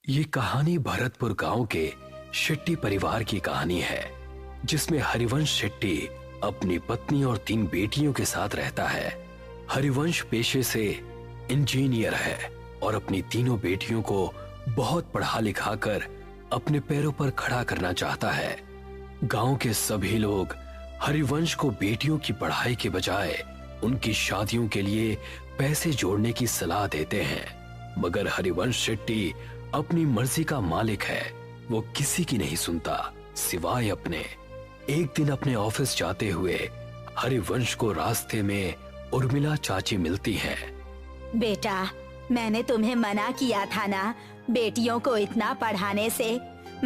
ये कहानी भरतपुर गांव के शेट्टी परिवार की कहानी है, जिसमें हरिवंश शेट्टी अपनी पत्नी और 3 बेटियों के साथ रहता है। हरिवंश पेशे से इंजीनियर है और अपनी तीनों बेटियों को बहुत पढ़ा लिखा कर अपने पैरों पर खड़ा करना चाहता है। गांव के सभी लोग हरिवंश को बेटियों की पढ़ाई के बजाय उनकी शादियों के लिए पैसे जोड़ने की सलाह देते हैं, मगर हरिवंश शेट्टी अपनी मर्जी का मालिक है। वो किसी की नहीं सुनता सिवाय अपने। एक दिन अपने ऑफिस जाते हुए हरिवंश को रास्ते में उर्मिला चाची मिलती हैं। बेटा, मैंने तुम्हें मना किया था ना बेटियों को इतना पढ़ाने से,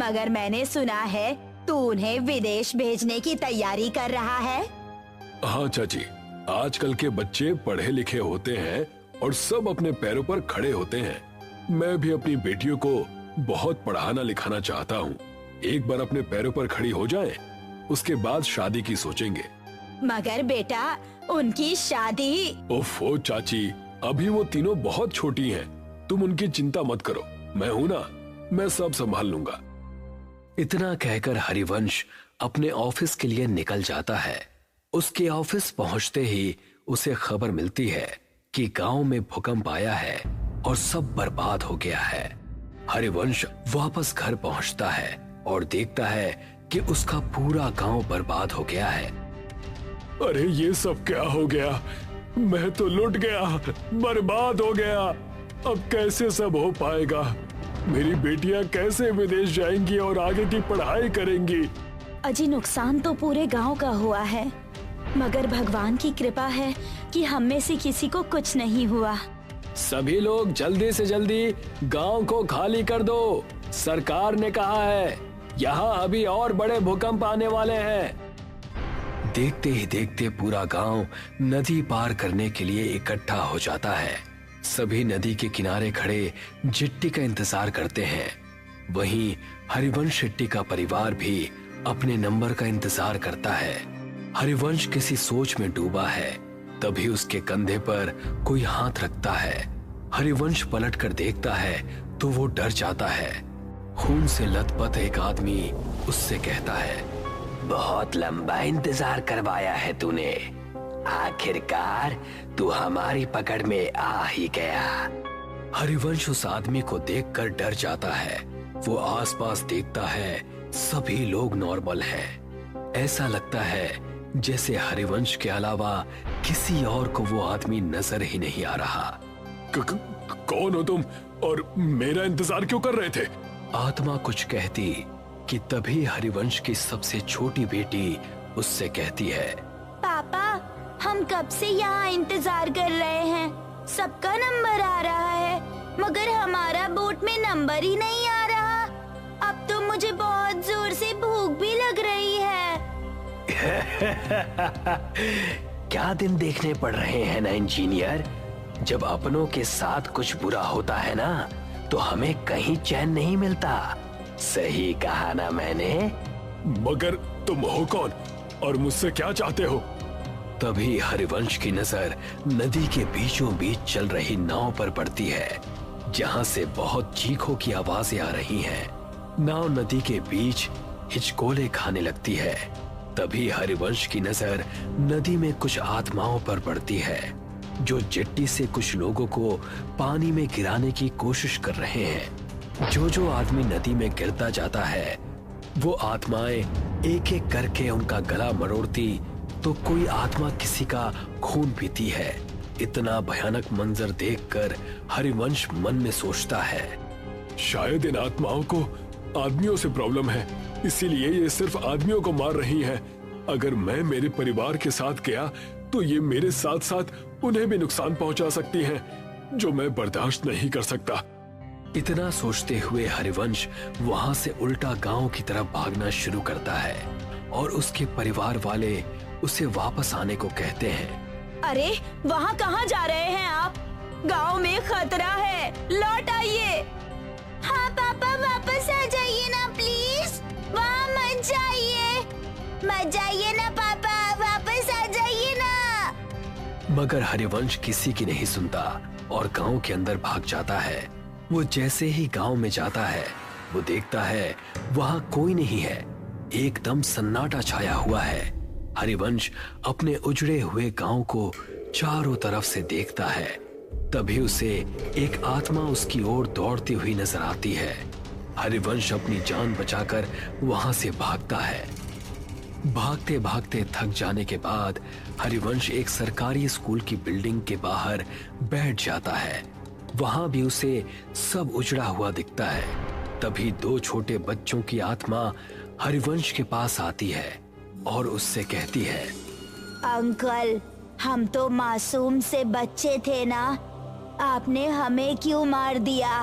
मगर मैंने सुना है तू उन्हें विदेश भेजने की तैयारी कर रहा है। हाँ चाची, आजकल के बच्चे पढ़े लिखे होते हैं और सब अपने पैरों पर खड़े होते हैं। मैं भी अपनी बेटियों को बहुत पढ़ाना लिखाना चाहता हूँ। एक बार अपने पैरों पर खड़ी हो जाएं, उसके बाद शादी की सोचेंगे। मगर बेटा, उनकी शादी। ओफो चाची, अभी वो तीनों बहुत छोटी हैं। तुम उनकी चिंता मत करो, मैं हूँ ना, मैं सब संभाल लूंगा। इतना कहकर हरिवंश अपने ऑफिस के लिए निकल जाता है। उसके ऑफिस पहुंचते ही उसे खबर मिलती है कि गांव में भूकंप आया है और सब बर्बाद हो गया है। हरिवंश वापस घर पहुंचता है और देखता है कि उसका पूरा गांव बर्बाद हो गया है। अरे ये सब क्या हो गया? मैं तो लुट गया, बर्बाद हो गया। अब कैसे सब हो पाएगा? मेरी बेटियां कैसे विदेश जाएंगी और आगे की पढ़ाई करेंगी? अजी, नुकसान तो पूरे गांव का हुआ है, मगर भगवान की कृपा है कि हम में से किसी को कुछ नहीं हुआ। सभी लोग जल्दी से जल्दी गांव को खाली कर दो। सरकार ने कहा है यहाँ अभी और बड़े भूकंप आने वाले हैं। देखते ही देखते पूरा गांव नदी पार करने के लिए इकट्ठा हो जाता है। सभी नदी के किनारे खड़े जिट्टी का इंतजार करते हैं। वहीं हरिवंश शेट्टी का परिवार भी अपने नंबर का इंतजार करता है। हरिवंश किसी सोच में डूबा है, तभी उसके कंधे पर कोई हाथ रखता है। हरिवंश पलट कर देखता है तो वो डर जाता है। खून से लथपथ एक आदमी उससे कहता है, बहुत लंबा इंतजार करवाया है तूने, आखिरकार तू हमारी पकड़ में आ ही गया। हरिवंश उस आदमी को देखकर डर जाता है। वो आसपास देखता है, सभी लोग नॉर्मल हैं। ऐसा लगता है जैसे हरिवंश के अलावा किसी और को वो आदमी नजर ही नहीं आ रहा। कौन हो तुम और मेरा इंतजार क्यों कर रहे थे? आत्मा कुछ कहती कि तभी हरिवंश की सबसे छोटी बेटी उससे कहती है, पापा, हम कब से यहाँ इंतजार कर रहे हैं। सबका नंबर आ रहा है, मगर हमारा बोट में नंबर ही नहीं आ रहा। अब तो मुझे बहुत जोर से भूख भी लग रही है। क्या दिन देखने पड़ रहे हैं ना इंजीनियर। जब अपनों के साथ कुछ बुरा होता है ना, तो हमें कहीं चैन नहीं मिलता। सही कहा ना मैंने? मगर तुम हो कौन और मुझसे क्या चाहते हो? तभी हरिवंश की नजर नदी के बीचों बीच चल रही नाव पर पड़ती है, जहां से बहुत चीखों की आवाजें आ रही हैं। नाव नदी के बीच हिचकोले खाने लगती है। तभी हरिवंश की नजर नदी में कुछ आत्माओं पर पड़ती है, जो जेट्टी से कुछ लोगों को पानी में गिराने की कोशिश कर रहे हैं। जो आदमी नदी में गिरता जाता है, वो आत्माएं एक एक करके उनका गला मरोड़ती, तो कोई आत्मा किसी का खून पीती है। इतना भयानक मंजर देखकर हरिवंश मन में सोचता है, शायद इन आत्माओं को आदमियों से प्रॉब्लम है, इसीलिए ये सिर्फ आदमियों को मार रही हैं। अगर मैं मेरे परिवार के साथ गया तो ये मेरे साथ साथ उन्हें भी नुकसान पहुंचा सकती हैं, जो मैं बर्दाश्त नहीं कर सकता। इतना सोचते हुए हरिवंश वहां से उल्टा गांव की तरफ भागना शुरू करता है और उसके परिवार वाले उसे वापस आने को कहते हैं। अरे, वहाँ कहाँ जा रहे हैं आप? गांव में खतरा है, लौट आइए। हाँ पापा, वापस आ जाइए ना प्लीज। वहाँ मत जाइए ना पापा, वापस आ जाइए ना। मगर हरिवंश किसी की नहीं सुनता और गांव के अंदर भाग जाता है। वो जैसे ही गांव में जाता है वो देखता है वहां कोई नहीं है। एकदम सन्नाटा छाया हुआ है। हरिवंश अपने उजड़े हुए गांव को चारों तरफ से देखता है। तभी उसे एक आत्मा उसकी ओर दौड़ती हुई नजर आती है। हरिवंश अपनी जान बचाकर वहां से भागता है। भागते भागते थक जाने के बाद हरिवंश एक सरकारी स्कूल की बिल्डिंग के बाहर बैठ जाता है। वहां भी उसे सब उजड़ा हुआ दिखता है। तभी दो छोटे बच्चों की आत्मा हरिवंश के पास आती है और उससे कहती है, अंकल, हम तो मासूम से बच्चे थे ना, आपने हमें क्यों मार दिया?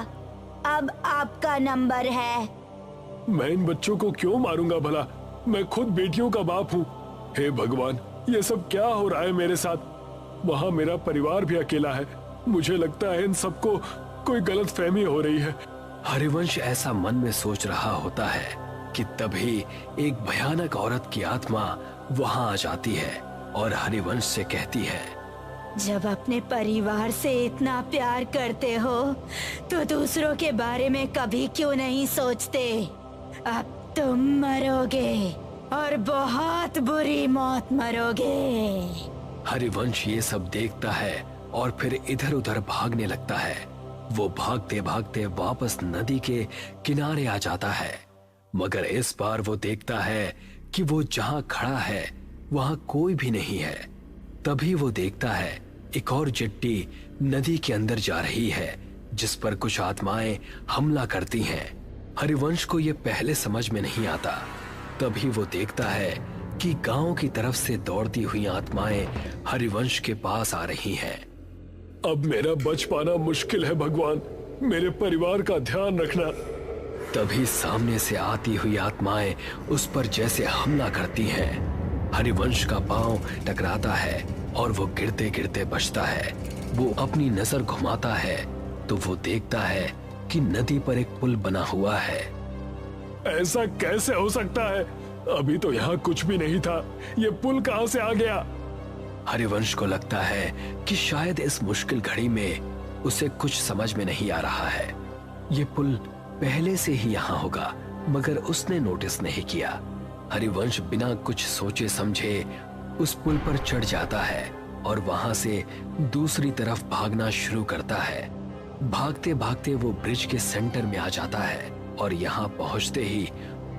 अब आपका नंबर है। मैं इन बच्चों को क्यों मारूंगा भला? मैं खुद बेटियों का बाप हूँ। हे भगवान, ये सब क्या हो रहा है मेरे साथ? वहाँ मेरा परिवार भी अकेला है। मुझे लगता है इन सबको कोई गलत फहमी हो रही है। हरिवंश ऐसा मन में सोच रहा होता है कि तभी एक भयानक औरत की आत्मा वहाँ आ जाती है और हरिवंश से कहती है, जब अपने परिवार से इतना प्यार करते हो तो दूसरों के बारे में कभी क्यों नहीं सोचते? अब तुम मरोगे और बहुत बुरी मौत मरोगे। हरिवंश ये सब देखता है और फिर इधर उधर भागने लगता है। वो भागते भागते वापस नदी के किनारे आ जाता है, मगर इस बार वो देखता है कि वो जहाँ खड़ा है वहाँ कोई भी नहीं है। तभी वो देखता है एक और चिट्टी नदी के अंदर जा रही है जिस पर कुछ आत्माएं हमला करती हैं। हरिवंश को ये पहले समझ में नहीं आता। तभी वो देखता है कि गांव की तरफ से दौड़ती हुई आत्माएं हरिवंश के पास आ रही हैं। अब मेरा बच पाना मुश्किल है भगवान, मेरे परिवार का ध्यान रखना। तभी सामने से आती हुई आत्माएं उस पर जैसे हमला करती हैं। हरिवंश का पांव टकराता है और वो गिरते गिरते बचता है। वो अपनी नजर घुमाता है तो वो देखता है कि नदी पर एक पुल बना हुआ है। ऐसा कैसे हो सकता है? अभी तो यहाँ कुछ भी नहीं था, ये पुल कहाँ से आ गया? हरिवंश को लगता है कि शायद इस मुश्किल घड़ी में उसे कुछ समझ में नहीं आ रहा है। ये पुल पहले से ही यहाँ होगा, मगर उसने नोटिस नहीं किया। हरिवंश बिना कुछ सोचे समझे उस पुल पर चढ़ जाता है और वहां से दूसरी तरफ भागना शुरू करता है। भागते भागते वो ब्रिज के सेंटर में आ जाता है और यहाँ पहुंचते ही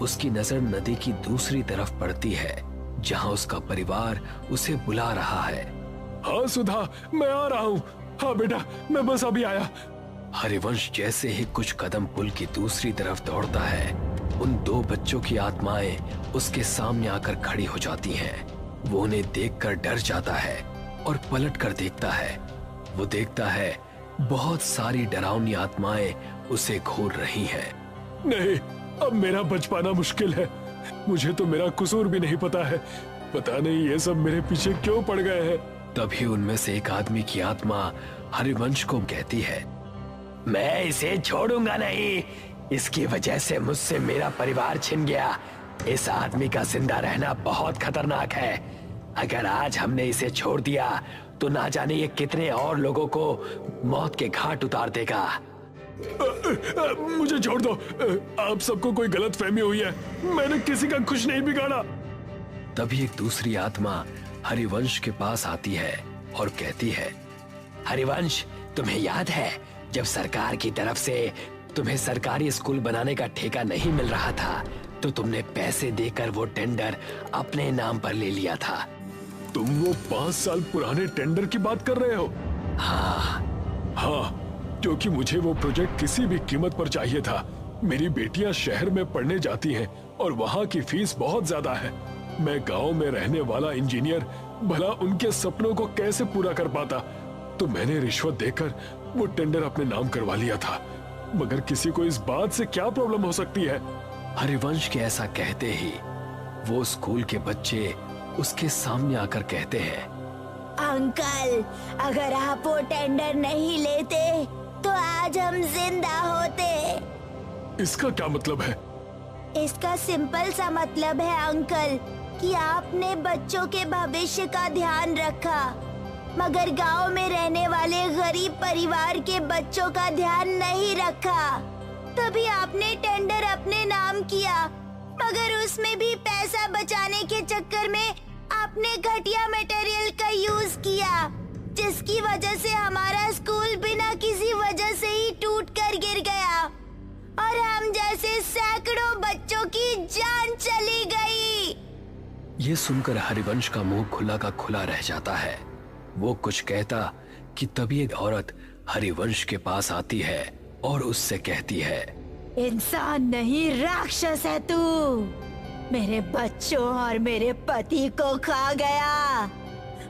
उसकी नजर नदी की दूसरी तरफ पड़ती है जहाँ उसका परिवार उसे बुला रहा है। हाँ सुधा, मैं आ रहा हूँ। हाँ बेटा, मैं बस अभी आया। हरिवंश जैसे ही कुछ कदम पुल की दूसरी तरफ दौड़ता है, उन दो बच्चों की आत्माएं उसके सामने आकर खड़ी हो जाती हैं। वो उन्हें देखकर डर जाता है और पलट कर देखता है। वो देखता है बहुत सारी डरावनी आत्माएं उसे घूर रही हैं। नहीं, अब मेरा बच पाना मुश्किल है। मुझे तो मेरा कसूर भी नहीं पता है। पता नहीं ये सब मेरे पीछे क्यों पड़ गए हैं। तभी उनमें से एक आदमी की आत्मा हरिवंश को कहती है, मैं इसे छोड़ूंगा नहीं। इसकी वजह से मुझसे मेरा परिवार छिन गया। इस आदमी का जिंदा रहना बहुत खतरनाक है। अगर आज हमने इसे छोड़ दिया तो ना जाने ये कितने और लोगों को मौत के घाट उतार देगा। मुझे छोड़ दो। आप सबको कोई गलत फहमी हुई है। मैंने किसी का कुछ नहीं बिगाड़ा। तभी एक दूसरी आत्मा हरिवंश के पास आती है और कहती है, हरिवंश, तुम्हें याद है जब सरकार की तरफ से तुम्हें सरकारी स्कूल बनाने का ठेका नहीं मिल रहा था तो तुमने पैसे देकर वो टेंडर अपने नाम पर ले लिया था। तुम वो 5 साल पुराने टेंडर की बात कर रहे हो? हाँ, क्योंकि मुझे वो प्रोजेक्ट किसी भी कीमत पर चाहिए था। मेरी बेटियां शहर में पढ़ने जाती हैं और वहाँ की फीस बहुत ज्यादा है। मैं गांव में रहने वाला इंजीनियर भला उनके सपनों को कैसे पूरा कर पाता? तो मैंने रिश्वत देकर वो टेंडर अपने नाम करवा लिया था। मगर किसी को इस बात से क्या प्रॉब्लम हो सकती है? हरिवंश के ऐसा कहते ही वो स्कूल के बच्चे उसके सामने आकर कहते हैं, अंकल, अगर आप वो टेंडर नहीं लेते तो आज हम जिंदा होते। इसका क्या मतलब है? इसका सिंपल सा मतलब है अंकल कि आपने बच्चों के भविष्य का ध्यान रखा। मगर गांव में रहने वाले गरीब परिवार के बच्चों का ध्यान नहीं रखा। तभी आपने टेंडर अपने नाम किया, मगर उसमें भी पैसा बचाने के चक्कर में आपने घटिया मटेरियल का यूज किया, जिसकी वजह से हमारा स्कूल बिना किसी वजह से ही टूट कर गिर गया और हम जैसे सैकड़ों बच्चों की जान चली गई। ये सुनकर हरिवंश का मुंह खुला का खुला रह जाता है। वो कुछ कहता कि तभी एक औरत हरिवंश के पास आती है और उससे कहती है, इंसान नहीं राक्षस है तू। मेरे बच्चों और मेरे पति को खा गया,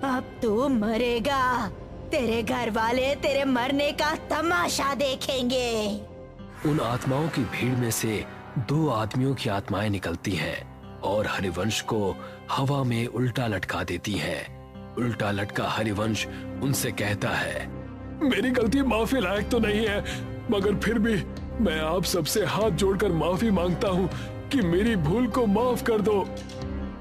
अब तू मरेगा। तेरे घर वाले तेरे मरने का तमाशा देखेंगे। उन आत्माओं की भीड़ में से 2 आदमियों की आत्माएं निकलती हैं और हरिवंश को हवा में उल्टा लटका देती हैं। उल्टा लटका हरिवंश उनसे कहता है, मेरी गलती माफी लायक तो नहीं है, मगर फिर भी मैं आप सबसे हाथ जोड़कर माफी मांगता हूँ कि मेरी भूल को माफ कर दो।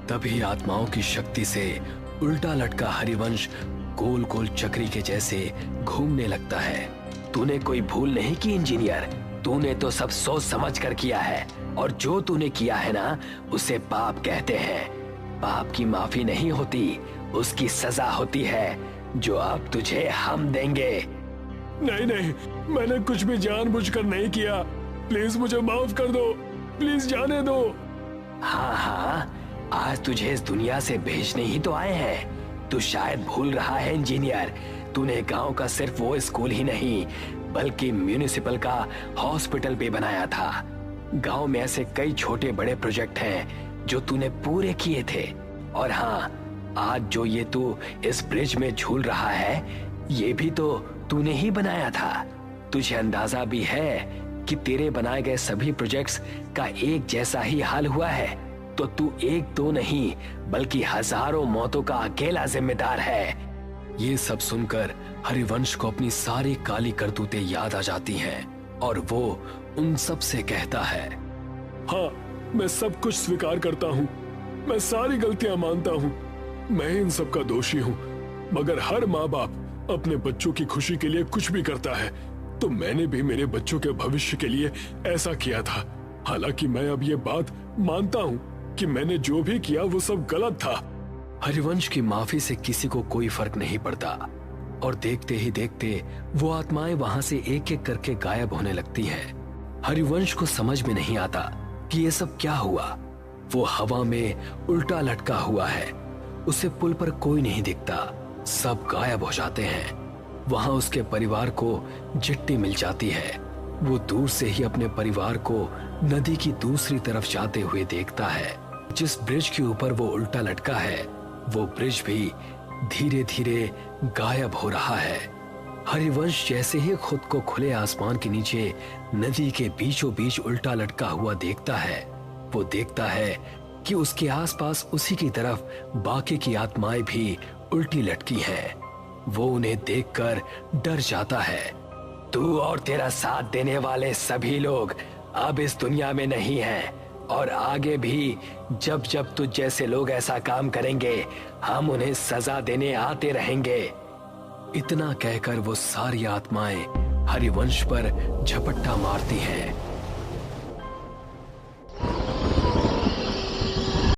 तभी आत्माओं की शक्ति से उल्टा लटका हरिवंश गोल गोल चक्री के जैसे घूमने लगता है। तूने कोई भूल नहीं की इंजीनियर, तूने तो सब सोच समझ कर किया है और जो तूने किया है ना, उसे पाप कहते हैं। पाप की माफी नहीं होती, उसकी सजा होती है, जो अब तुझे हम देंगे। नहीं नहीं, मैंने कुछ भी जानबूझकर नहीं किया, प्लीज मुझे माफ कर दो, प्लीज जाने दो। हाँ हाँ, आज तुझे इस दुनिया से भेजने ही तो आए हैं। तू शायद भूल रहा है इंजीनियर, तूने गांव का सिर्फ वो स्कूल ही नहीं बल्कि म्यूनिसिपल का हॉस्पिटल भी बनाया था। गांव में ऐसे कई छोटे बड़े प्रोजेक्ट हैं जो तूने पूरे किए थे। और हाँ, आज जो ये तू इस ब्रिज में झूल रहा है, ये भी तो तूने ही बनाया था। तुझे अंदाजा भी है कि तेरे बनाए गए सभी प्रोजेक्ट्स का एक जैसा ही हाल हुआ है, तो तू एक दो नहीं बल्कि हजारों मौतों का अकेला जिम्मेदार है। ये सब सुनकर हरिवंश को अपनी सारी काली करतूतें याद आ जाती हैं और वो उन सब से कहता है, हाँ, मैं सब कुछ स्वीकार करता हूँ, मैं सारी गलतियां मानता हूँ, मैं इन सब का दोषी हूँ। मगर हर माँ बाप अपने बच्चों की खुशी के लिए कुछ भी करता है, तो मैंने भी मेरे बच्चों के भविष्य के लिए ऐसा किया था। हालांकि मैं अब ये बात मानता हूँ कि मैंने जो भी किया वो सब गलत था। हरिवंश की माफी से किसी को कोई फर्क नहीं पड़ता और देखते ही देखते वो आत्माएं वहां से एक एक करके गायब होने लगती हैं। हरिवंश को समझ में नहीं आता कि ये सब क्या हुआ। वो हवा में उल्टा लटका हुआ है, उसे पुल पर कोई नहीं दिखता, सब गायब हो जाते हैं। वहां उसके परिवार को चिट्ठी मिल जाती है। वो दूर से ही अपने परिवार को नदी की दूसरी तरफ जाते हुए देखता है। जिस ब्रिज के ऊपर वो उल्टा लटका है, वो ब्रिज भी धीरे धीरे गायब हो रहा है। हरिवंश जैसे ही खुद को खुले आसमान के नीचे नदी के बीचों बीच उल्टा लटका हुआ देखता है, वो देखता है कि उसके आसपास उसी की तरफ बाकी की आत्माएं भी उल्टी लटकी हैं। वो उन्हें देखकर डर जाता है। तू और तेरा साथ देने वाले सभी लोग अब इस दुनिया में नहीं हैं और आगे भी जब जब तुझ जैसे लोग ऐसा काम करेंगे, हम उन्हें सजा देने आते रहेंगे। इतना कहकर वो सारी आत्माएं हरिवंश पर झपट्टा मारती हैं